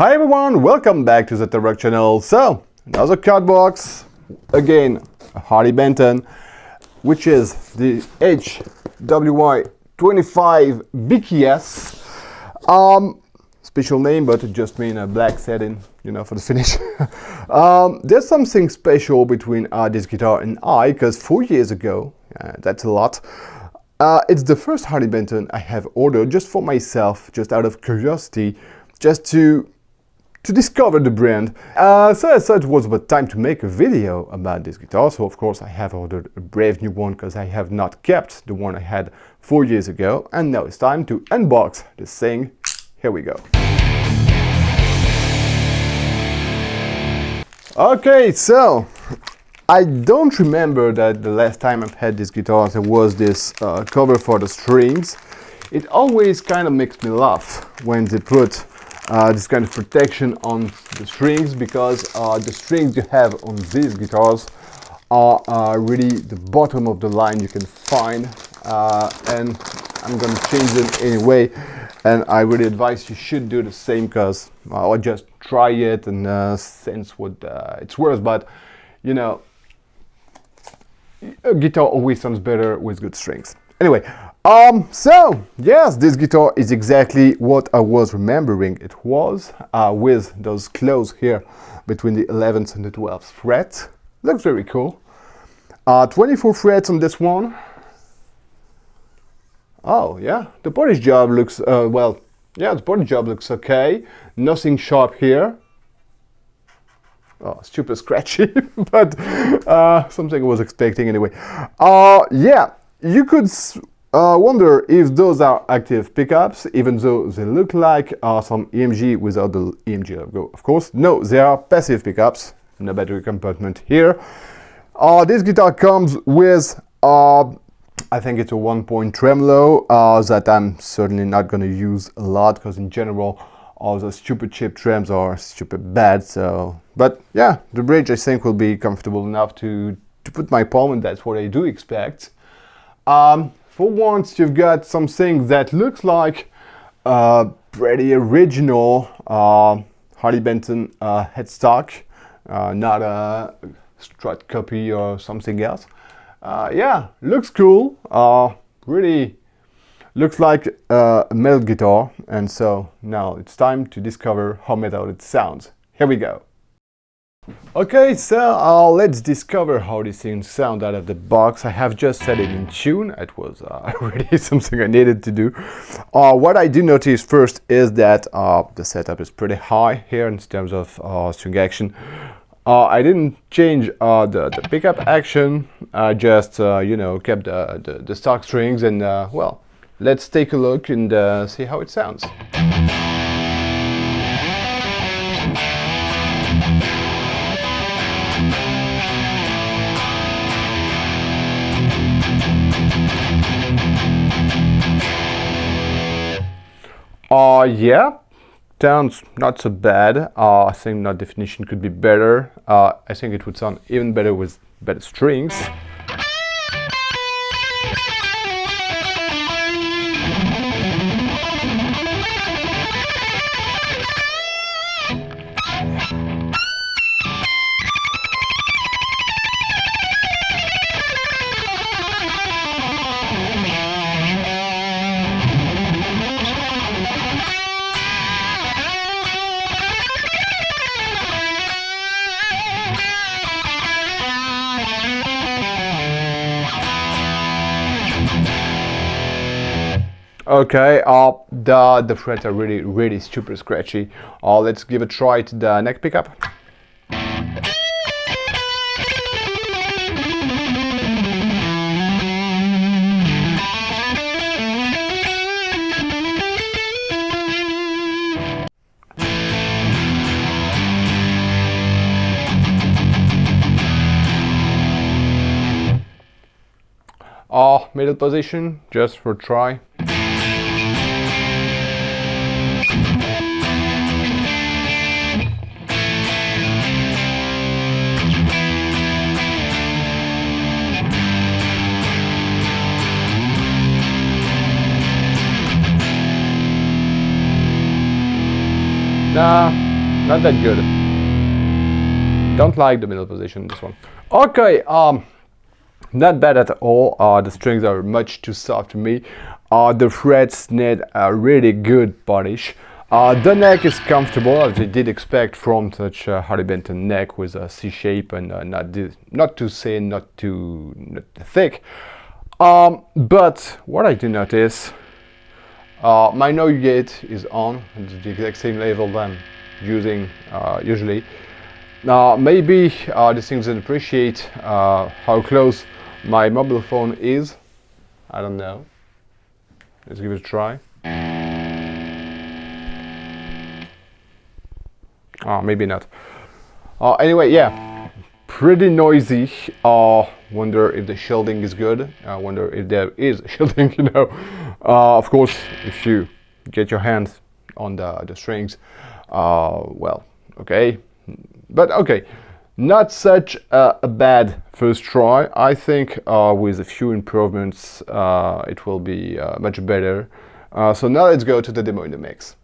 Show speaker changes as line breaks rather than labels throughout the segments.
Hi everyone, welcome back to the Rock channel. So, another card box, again a Harley Benton, which is the HWY 25 BKS. Special name, but it just means a black satin, you know, for the finish. There's something special between this guitar and I, because 4 years ago, that's a lot, it's the first Harley Benton I have ordered just for myself, just out of curiosity, just to discover the brand. So I thought it was about time to make a video about this guitar. So of course I have ordered a brave new one because I have not kept the one I had 4 years ago. And now it's time to unbox this thing. Here we go. Okay, so I don't remember that the last time I've had this guitar there was this cover for the strings. It always kind of makes me laugh when they put this kind of protection on the strings, because the strings you have on these guitars are really the bottom of the line you can find, and I'm gonna change them anyway, and I really advise you should do the same, because I'll just try it and sense what it's worth. But you know, a guitar always sounds better with good strings. Anyway, so yes, this guitar is exactly what I was remembering it was, with those claws here between the 11th and the 12th fret. Looks very cool. 24 frets on this one. Oh yeah, the polish job looks, well, yeah, the polish job looks okay. Nothing sharp here. Oh, super scratchy, but something I was expecting anyway. Yeah. You could wonder if those are active pickups, even though they look like some EMG without the EMG logo. Of course, no, they are passive pickups. No battery compartment here. This guitar comes with, I think it's a 1-point tremolo that I'm certainly not going to use a lot, because in general, all the stupid cheap trems are stupid bad. So, but yeah, the bridge I think will be comfortable enough to put my palm, and that's what I do expect. For once, you've got something that looks like pretty original Harley Benton headstock, not a strut copy or something else. Yeah, looks cool. Really looks like a metal guitar, and so now it's time to discover how metal it sounds. Here we go. Okay, so let's discover how these things sound out of the box. I have just set it in tune. It was really something I needed to do. What I do notice first is that the setup is pretty high here in terms of string action. I didn't change the pickup action. I just you know, kept the stock strings, and well, let's take a look and see how it sounds. Yeah, sounds not so bad. I think that definition could be better. I think it would sound even better with better strings. Okay, the frets are really super scratchy. Let's give a try to the neck pickup. Middle position, just for a try. Not that good. Don't like the middle position, this one. Okay, not bad at all. The strings are much too soft to me. The frets need a really good polish. The neck is comfortable, as I did expect from such a Harley Benton neck with a C shape and not too thin, not too thick. But what I do notice, my noise gate is on at the exact same level that I'm using usually. Maybe this thing doesn't appreciate how close my mobile phone is. I don't know. Let's give it a try. Maybe not. Anyway, yeah, pretty noisy. Wonder if the shielding is good. Wonder if there is shielding, you know. Of course, if you get your hands on the strings, well, okay. But okay, not such a bad first try. I think with a few improvements it will be much better. So now let's go to the demo in the mix.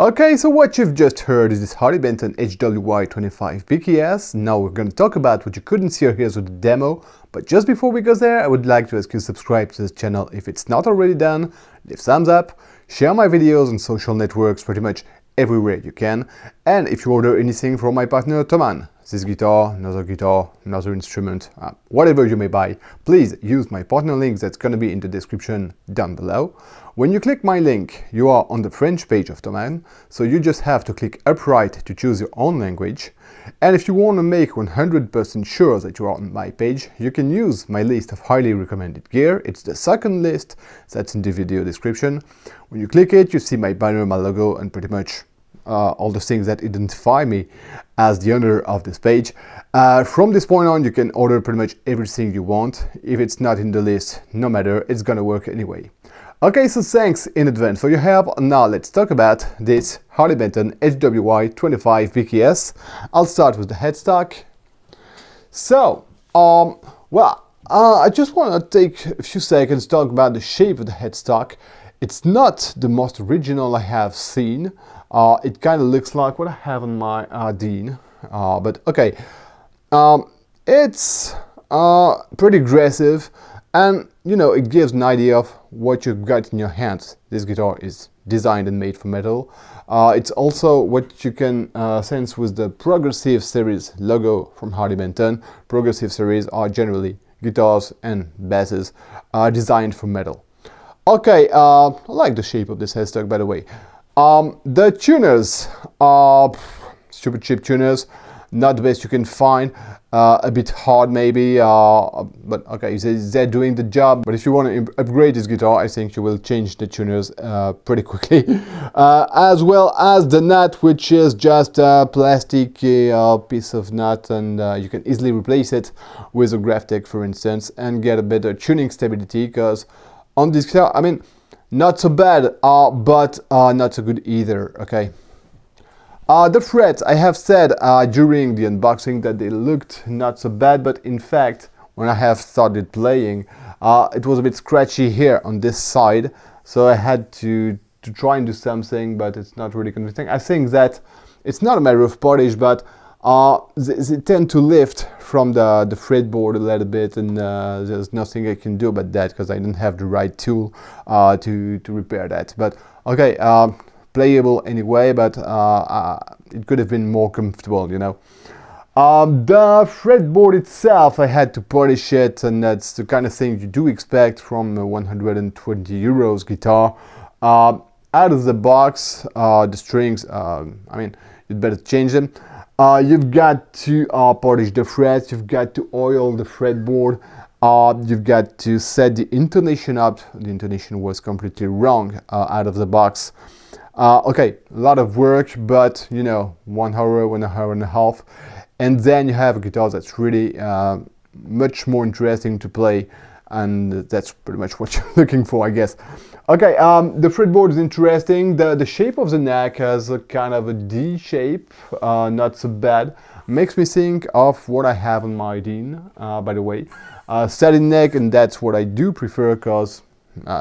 Okay, so what you've just heard is this Harley Benton HWY 25 BKS. Now we're going to talk about what you couldn't see here with the demo. But just before we go there, I would like to ask you to subscribe to this channel if it's not already done, leave thumbs up, share my videos on social networks pretty much everywhere you can. And if you order anything from my partner Thoman, this guitar, another instrument, whatever you may buy, please use my partner link that's going to be in the description down below. When you click my link, you are on the French page of Thoman, so you just have to click upright to choose your own language. And if you want to make 100% sure that you are on my page, you can use my list of highly recommended gear. It's the second list that's in the video description. When you click it, you see my banner, my logo, and pretty much all the things that identify me as the owner of this page. From this point on, you can order pretty much everything you want. If it's not in the list, no matter, it's gonna work anyway. Okay, so thanks in advance for your help. Now let's talk about this Harley Benton HWY 25 BKS. I'll start with the headstock. So, I just want to take a few seconds to talk about the shape of the headstock. It's not the most original I have seen. It kind of looks like what I have on my Dean, but okay. It's pretty aggressive, and you know, it gives an idea of what you've got in your hands. This guitar is designed and made for metal. It's also what you can sense with the Progressive Series logo from Harley Benton. Progressive Series are generally guitars and basses designed for metal. Okay, I like the shape of this headstock, by the way. The tuners are stupid cheap tuners, not the best you can find, a bit hard maybe, but okay, they're doing the job. But if you want to upgrade this guitar, I think you will change the tuners pretty quickly. As well as the nut, which is just a plastic piece of nut, and you can easily replace it with a Graphtec, for instance, and get a better tuning stability, because on this guitar, I mean, not so bad, but not so good either, okay? The frets, I have said during the unboxing that they looked not so bad, but in fact, when I have started playing, it was a bit scratchy here on this side, so I had to try and do something, but it's not really convincing. I think that it's not a matter of polish, but they tend to lift from the fretboard a little bit, and there's nothing I can do about that because I don't have the right tool to repair that. But okay, playable anyway, but it could have been more comfortable, you know. The fretboard itself, I had to polish it, and that's the kind of thing you do expect from a 120 euros guitar. Out of the box, the strings, I mean, you'd better change them. You've got to polish the frets, you've got to oil the fretboard, you've got to set the intonation up. The intonation was completely wrong out of the box. Okay, a lot of work, but you know, 1 hour, 1 hour and a half. And then you have a guitar that's really much more interesting to play, and that's pretty much what you're looking for, I guess. Okay, the fretboard is interesting. The shape of the neck has a kind of a D shape, not so bad. Makes me think of what I have on my Dean, by the way. Satin neck, and that's what I do prefer, because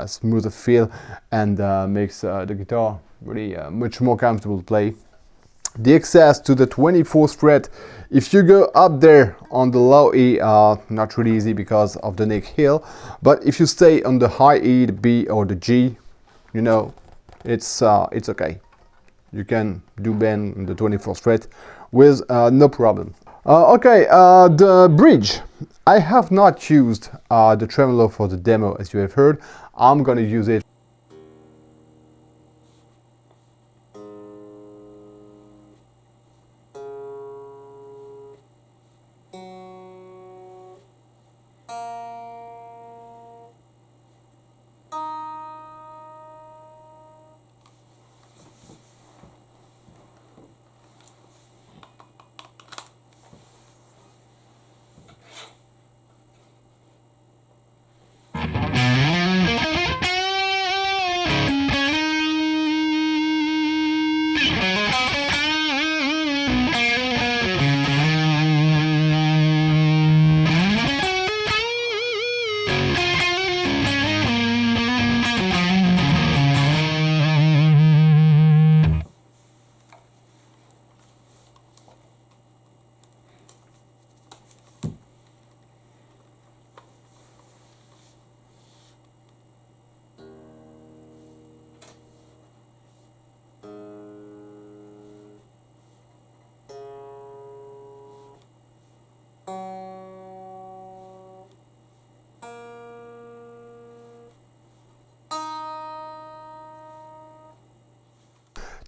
smoother feel and makes the guitar really much more comfortable to play. The access to the 24th fret, if you go up there on the low E, not really easy because of the neck heel, but if you stay on the high E, the B or the G, you know, it's okay. You can do bend on the 24th fret with no problem. Okay, the bridge. I have not used the tremolo for the demo, as you have heard. I'm gonna use it.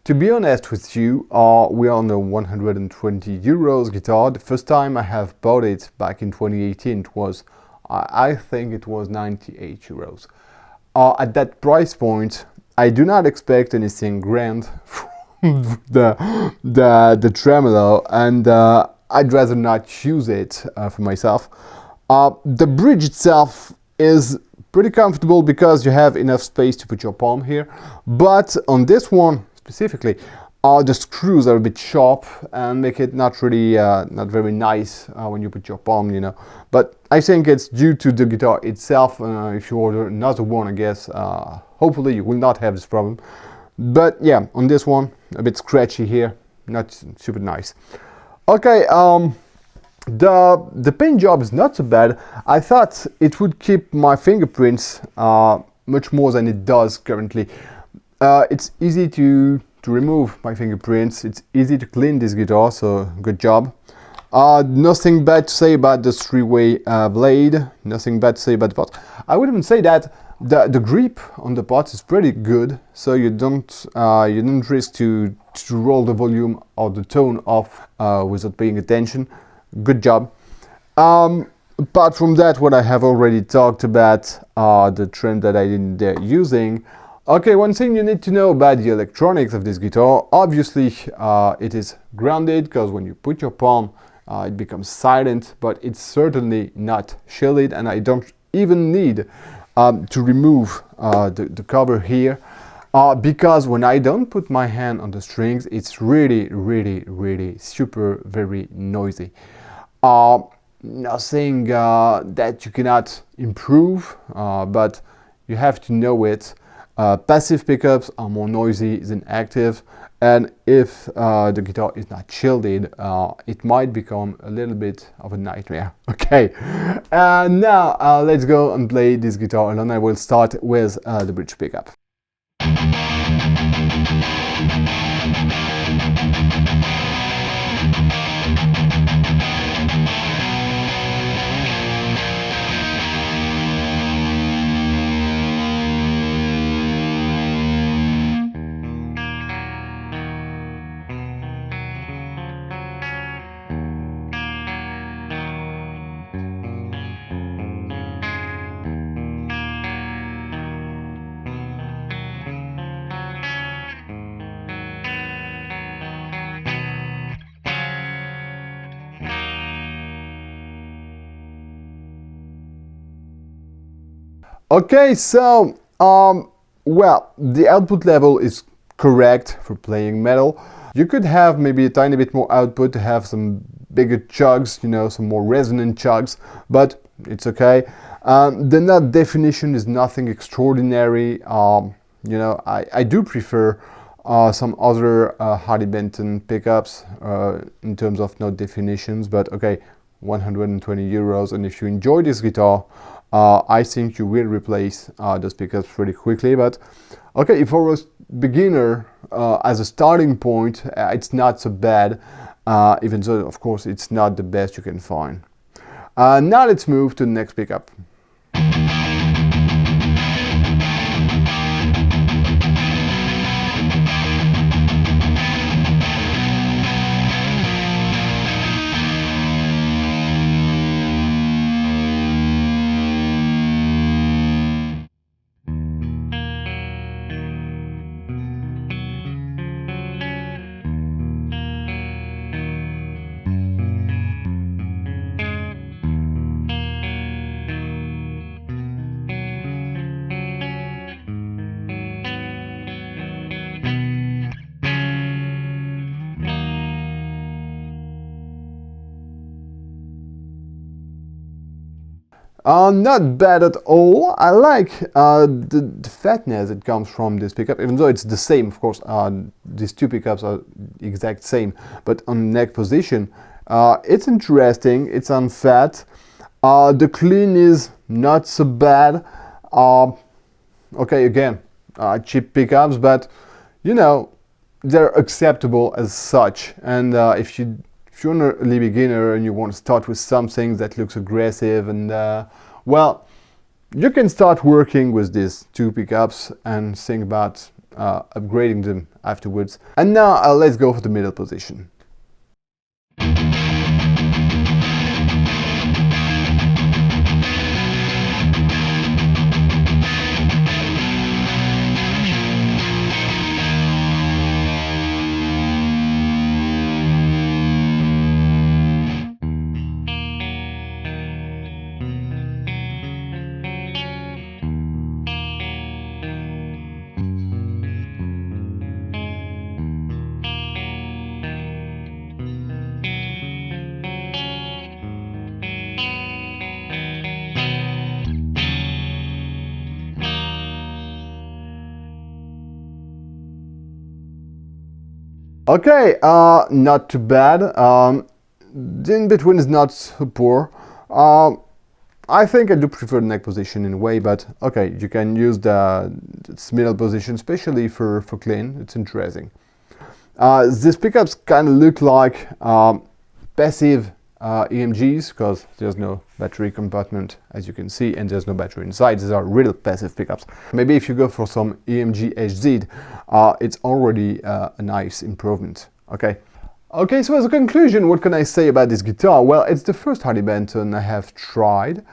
To be honest with you, we are on a 120 euros guitar. The first time I have bought it back in 2018, it was, I think it was 98 euros. At that price point, I do not expect anything grand from the tremolo, and I'd rather not use it for myself. The bridge itself is pretty comfortable because you have enough space to put your palm here, but on this one specifically, the screws are a bit sharp and make it not really, not very nice when you put your palm, you know. But I think it's due to the guitar itself. If you order another one, I guess, hopefully you will not have this problem. But yeah, on this one, a bit scratchy here, not super nice. Okay, the paint job is not so bad. I thought it would keep my fingerprints much more than it does currently. It's easy to remove my fingerprints. It's easy to clean this guitar, so good job. Nothing bad to say about the three-way blade. Nothing bad to say about the pot. I would even say that the grip on the pot is pretty good, so you don't risk to roll the volume or the tone off without paying attention. Good job. Apart from that, what I have already talked about, the Trem that I didn't using. Okay, one thing you need to know about the electronics of this guitar, obviously it is grounded, because when you put your palm it becomes silent, but it's certainly not shielded, and I don't even need to remove the cover here, because when I don't put my hand on the strings, it's really super very noisy. Nothing that you cannot improve, but you have to know it. Passive pickups are more noisy than active, and if the guitar is not shielded, it might become a little bit of a nightmare. Okay, now let's go and play this guitar alone. I will start with the bridge pickup. Okay, so well, the output level is correct for playing metal. You could have maybe a tiny bit more output to have some bigger chugs, you know, some more resonant chugs, but it's okay. The nut definition is nothing extraordinary. You know, I do prefer some other Harley Benton pickups in terms of note definitions, but okay, 120 euros, and if you enjoy this guitar, I think you will replace those pickups pretty quickly. But okay, if I was beginner as a starting point, it's not so bad, even though of course it's not the best you can find. Now let's move to the next pickup. Not bad at all. I like the fatness that comes from this pickup, even though it's the same, of course. These two pickups are the exact same, but on neck position, it's interesting, it's unfat. The clean is not so bad. Okay, again, cheap pickups, but you know, they're acceptable as such. And if you're an early beginner and you want to start with something that looks aggressive, and well, you can start working with these two pickups and think about upgrading them afterwards. And now let's go for the middle position. Okay, not too bad. The in between is not so poor. I think I do prefer the neck position in a way, but okay, you can use the middle position, especially for clean. It's interesting. These pickups kind of look like passive EMGs because there's no battery compartment, as you can see, and there's no battery inside. These are real passive pickups. Maybe if you go for some EMG HZ, it's already a nice improvement. Okay, so as a conclusion, what can I say about this guitar? Well, it's the first Harley Benton I have tried.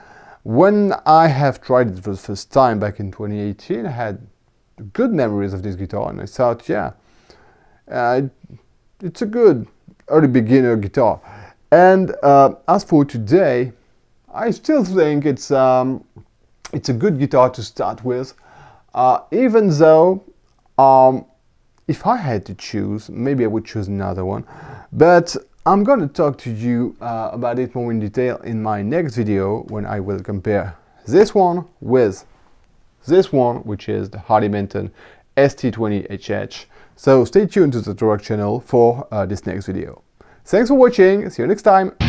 When I have tried it for the first time back in 2018, I had good memories of this guitar, and I thought, yeah, it's a good early beginner guitar. And as for today, I still think it's a good guitar to start with, even though if I had to choose, maybe I would choose another one, but I'm going to talk to you about it more in detail in my next video when I will compare this one with this one, which is the Harley Benton ST20HH. So stay tuned to the Truck channel for this next video. Thanks for watching, see you next time!